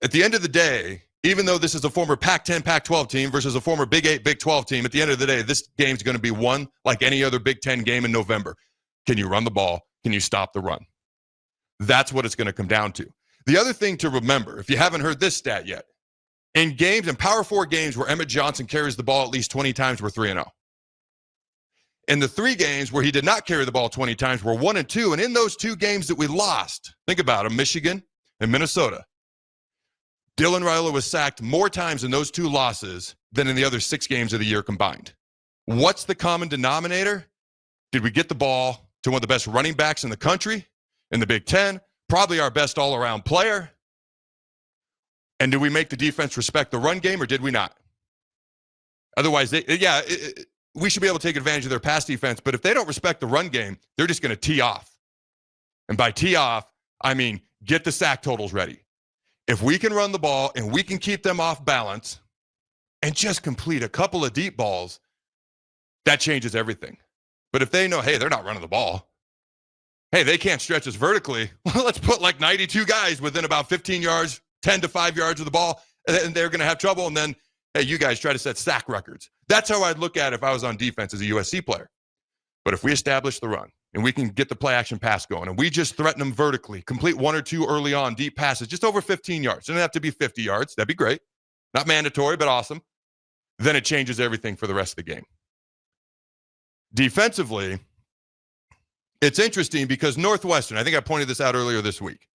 At the end of the day, even though this is a former Pac-10, Pac-12 team versus a former Big 8, Big 12 team, at the end of the day, this game's going to be won like any other Big 10 game in November. Can you run the ball? Can you stop the run? That's what it's going to come down to. The other thing to remember, if you haven't heard this stat yet, in games, in Power 4 games where Emmett Johnson carries the ball at least 20 times, we're 3-0. In the 3 games where he did not carry the ball 20 times, we're 1-2. And in those 2 games that we lost, think about them, Michigan and Minnesota, Dylan Rhule was sacked more times in those 2 losses than in the other 6 games of the year combined. What's the common denominator? Did we get the ball to one of the best running backs in the country, in the Big Ten, probably our best all-around player? And did we make the defense respect the run game, or did we not? Otherwise, we should be able to take advantage of their pass defense, but if they don't respect the run game, they're just going to tee off. And by tee off, I mean get the sack totals ready. If we can run the ball and we can keep them off balance and just complete a couple of deep balls, that changes everything. But if they know, hey, they're not running the ball, hey, they can't stretch us vertically, well, let's put like 92 guys within about 15 yards, 10 to 5 yards of the ball, and they're going to have trouble. And then, hey, you guys try to set sack records. That's how I'd look at it if I was on defense as a USC player. But if we establish the run and we can get the play action pass going and we just threaten them vertically, complete 1 or 2 early on deep passes, just over 15 yards. Doesn't have to be 50 yards. That'd be great. Not mandatory, but awesome. Then it changes everything for the rest of the game. Defensively, it's interesting because Northwestern, I think I pointed this out earlier this week.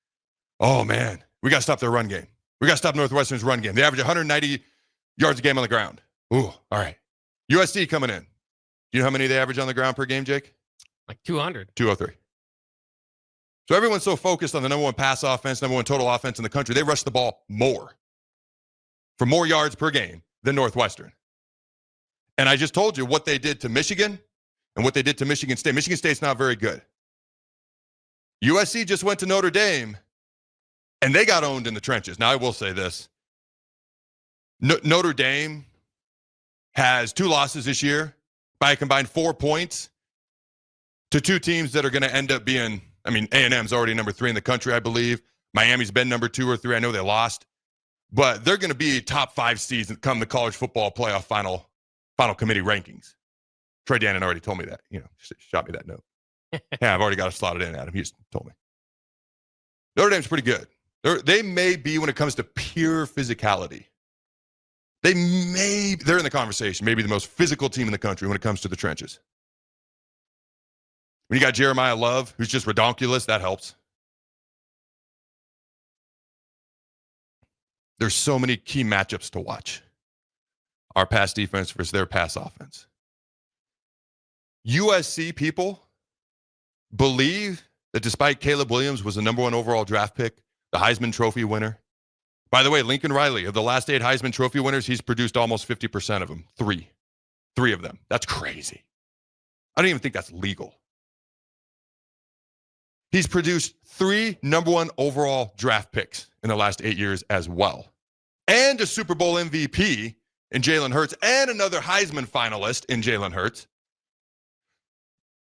Oh, man, we got to stop their run game. We got to stop Northwestern's run game. They average 190 yards a game on the ground. Ooh, all right. USC coming in. Do you know how many they average on the ground per game, Jake? Like 200. 203. So everyone's so focused on the number 1 pass offense, number 1 total offense in the country, they rush the ball more for more yards per game than Northwestern. And I just told you what they did to Michigan and what they did to Michigan State. Michigan State's not very good. USC just went to Notre Dame, and they got owned in the trenches. Now, I will say this. Notre Dame has 2 losses this year by a combined 4 points to 2 teams that are going to end up being, I mean, A&M's already number 3 in the country, I believe. Miami's been number 2 or 3. I know they lost. But they're going to be top 5 seeds and come the college football playoff final committee rankings. Troy Dannon already told me that. You know, shot me that note. Yeah, I've already got it slotted in, Adam. He just told me. Notre Dame's pretty good. They may be, when it comes to pure physicality, they're in the conversation, maybe the most physical team in the country when it comes to the trenches. When you got Jeremiah Love, who's just redonkulous, that helps. There's so many key matchups to watch. Our pass defense versus their pass offense. USC people believe that despite Caleb Williams was the number 1 overall draft pick, the Heisman Trophy winner. By the way, Lincoln Riley, of the last 8 Heisman Trophy winners, he's produced almost 50% of them. 3 of them. That's crazy. I don't even think that's legal. He's produced 3 number 1 overall draft picks in the last 8 years as well. And a Super Bowl MVP in Jalen Hurts and another Heisman finalist in Jalen Hurts.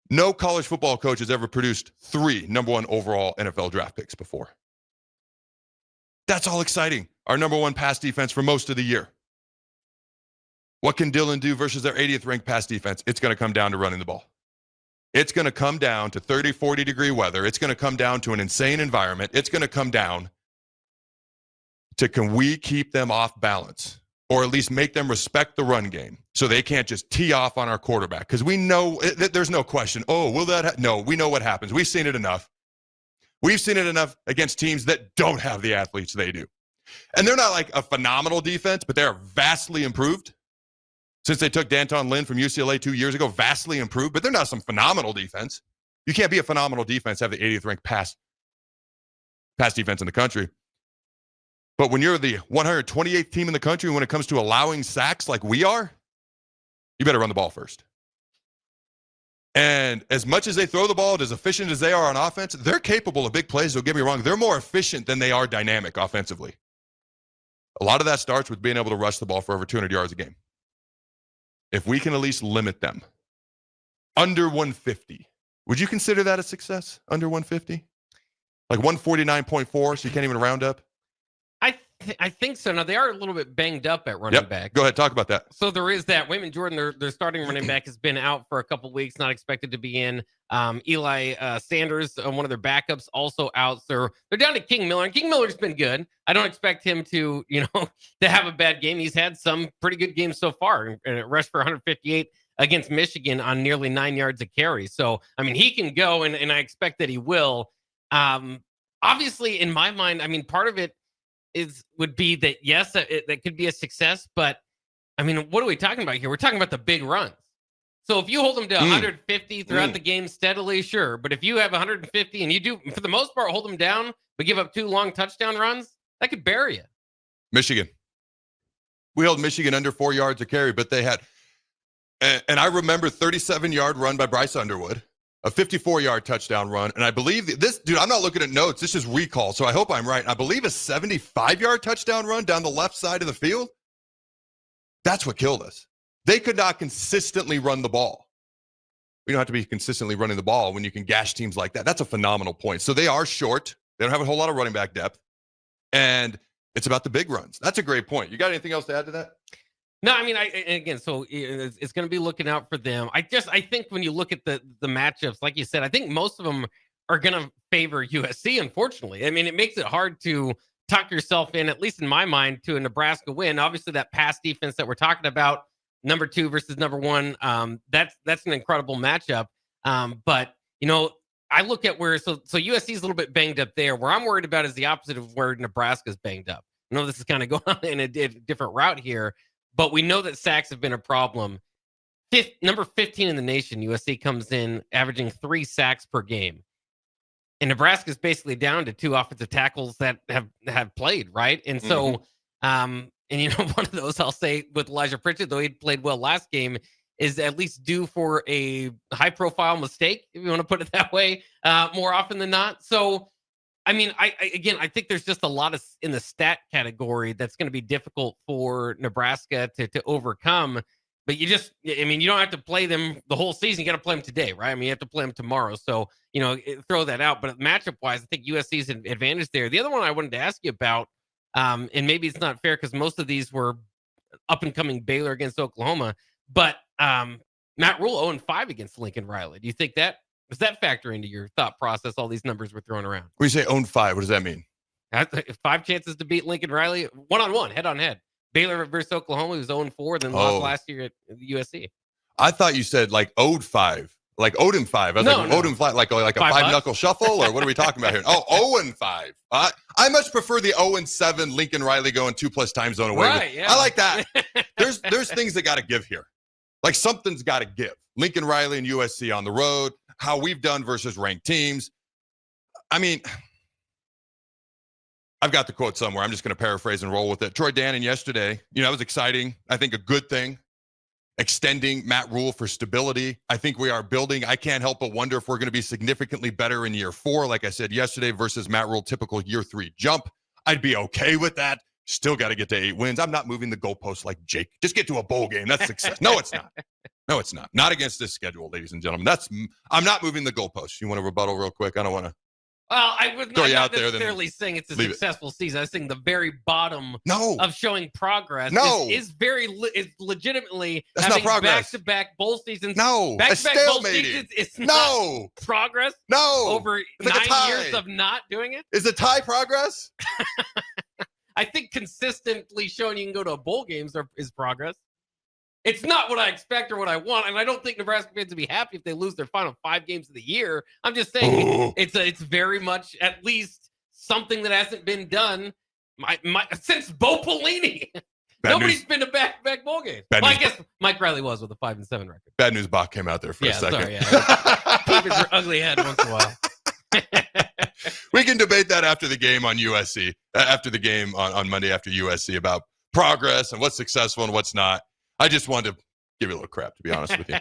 No college football coach has ever produced 3 number 1 overall NFL draft picks before. That's all exciting. Our number 1 pass defense for most of the year. What can Dillon do versus their 80th ranked pass defense? It's going to come down to running the ball. It's going to come down to 30, 40 degree weather. It's going to come down to an insane environment. It's going to come down to, can we keep them off balance, or at least make them respect the run game so they can't just tee off on our quarterback? Because we know, there's no question. Oh, will that no, we know what happens. We've seen it enough. We've seen it enough against teams that don't have the athletes they do. And they're not like a phenomenal defense, but they're vastly improved. Since they took D'Anton Lynn from UCLA 2 years ago, vastly improved, but they're not some phenomenal defense. You can't be a phenomenal defense, have the 80th ranked pass defense in the country. But when you're the 128th team in the country, when it comes to allowing sacks like we are, you better run the ball first. And as much as they throw the ball, as efficient as they are on offense, they're capable of big plays. Don't get me wrong. They're more efficient than they are dynamic offensively. A lot of that starts with being able to rush the ball for over 200 yards a game. If we can at least limit them under 150, would you consider that a success? Under 150? Like 149.4, so you can't even round up? I think so. Now, they are a little bit banged up at running back. Go ahead, talk about that. So there is that. Wayman Jordan, their starting running back, has been out for a couple of weeks, not expected to be in. Eli Sanders, one of their backups, also out. So they're down to King Miller, and King Miller's been good. I don't expect him to, to have a bad game. He's had some pretty good games so far, and rushed for 158 against Michigan on nearly 9 yards a carry. So, I mean, he can go, and I expect that he will. Obviously, in my mind, I mean, part of it would be that, yes, that could be a success, but I mean, what are we talking about here? We're talking about the big runs. So if you hold them to 150 throughout the game steadily, sure. But if you have 150 and you do, for the most part, hold them down, but give up 2 long touchdown runs, that could bury you. Michigan. We held Michigan under 4 yards a carry, but they had, and I remember 37-yard run by Bryce Underwood, a 54-yard touchdown run. And I believe this, dude, I'm not looking at notes. This is recall. So I hope I'm right. I believe a 75-yard touchdown run down the left side of the field. That's what killed us. They could not consistently run the ball. We don't have to be consistently running the ball when you can gash teams like that. That's a phenomenal point. So they are short. They don't have a whole lot of running back depth. And it's about the big runs. That's a great point. You got anything else to add to that? No, I mean, so it's going to be looking out for them. I think when you look at the matchups, like you said, I think most of them are going to favor USC, unfortunately. I mean, it makes it hard to tuck yourself in, at least in my mind, to a Nebraska win. Obviously, that pass defense that we're talking about, number 2 versus number 1, that's an incredible matchup. But, I look at where, so USC is a little bit banged up there. Where I'm worried about is the opposite of where Nebraska's banged up. I know this is kind of going on in a different route here, but we know that sacks have been a problem. Number 15 in the nation, USC comes in averaging 3 sacks per game. And Nebraska's basically down to 2 offensive tackles that have played, right? And so, one of those, I'll say, with Elijah Pritchett, though he played well last game, is at least due for a high-profile mistake, if you want to put it that way, more often than not. So, I mean, I think there's just a lot of in the stat category that's going to be difficult for Nebraska to overcome. But you don't have to play them the whole season. You got to play them today, right? I mean, you have to play them tomorrow. So, throw that out. But matchup-wise, I think USC's an advantage there. The other one I wanted to ask you about, and maybe it's not fair because most of these were up-and-coming Baylor against Oklahoma, but Matt Rhule 0-5 against Lincoln Riley. Do you think does that factor into your thought process, all these numbers were thrown around? When you say 0-5, what does that mean? 5 chances to beat Lincoln Riley, one-on-one, head-on-head. Baylor versus Oklahoma, who's 0-4, then lost last year at USC. I thought you said like 0-5, like 0-5. I was like 0-5, like a 5-knuckle shuffle, or what are we talking about here? Oh, 0-5. I much prefer the 0-7 Lincoln Riley going 2+ time zone away. Right, yeah. I like that. There's things that got to give here. Like something's got to give. Lincoln Riley and USC on the road, how we've done versus ranked teams. I mean, I've got the quote somewhere. I'm just going to paraphrase and roll with it. Troy Dannon yesterday, that was exciting. I think a good thing. Extending Matt Rhule for stability. I think we are building. I can't help but wonder if we're going to be significantly better in year 4, like I said yesterday, versus Matt Rhule typical year 3 jump. I'd be okay with that. Still got to get to 8 wins. I'm not moving the goalposts like Jake. Just get to a bowl game. That's success. No, it's not. No, it's not. Not against this schedule, ladies and gentlemen. I'm not moving the goalposts. You want to rebuttal real quick? I don't want to. Well, I would not necessarily saying it's a successful season. I was saying the very bottom of showing progress is legitimately that's having not progress. Back-to-back bowl seasons. Back-to-back bowl seasons. It's not progress. Over like 9 years of not doing it. Is the tie progress? I think consistently showing you can go to a bowl games is progress. It's not what I expect or what I want, and I don't think Nebraska fans would be happy if they lose their final 5 games of the year. I'm just saying it's very much at least something that hasn't been done since Bo Pelini. Nobody's been to back-to-back bowl games. I guess Mike Riley was with a 5-7 record. Bad News Bach came out there for a second. Keep his ugly head once in a while. We can debate that after the game on USC, after the game on Monday after USC about progress and what's successful and what's not. I just wanted to give you a little crap, to be honest with you.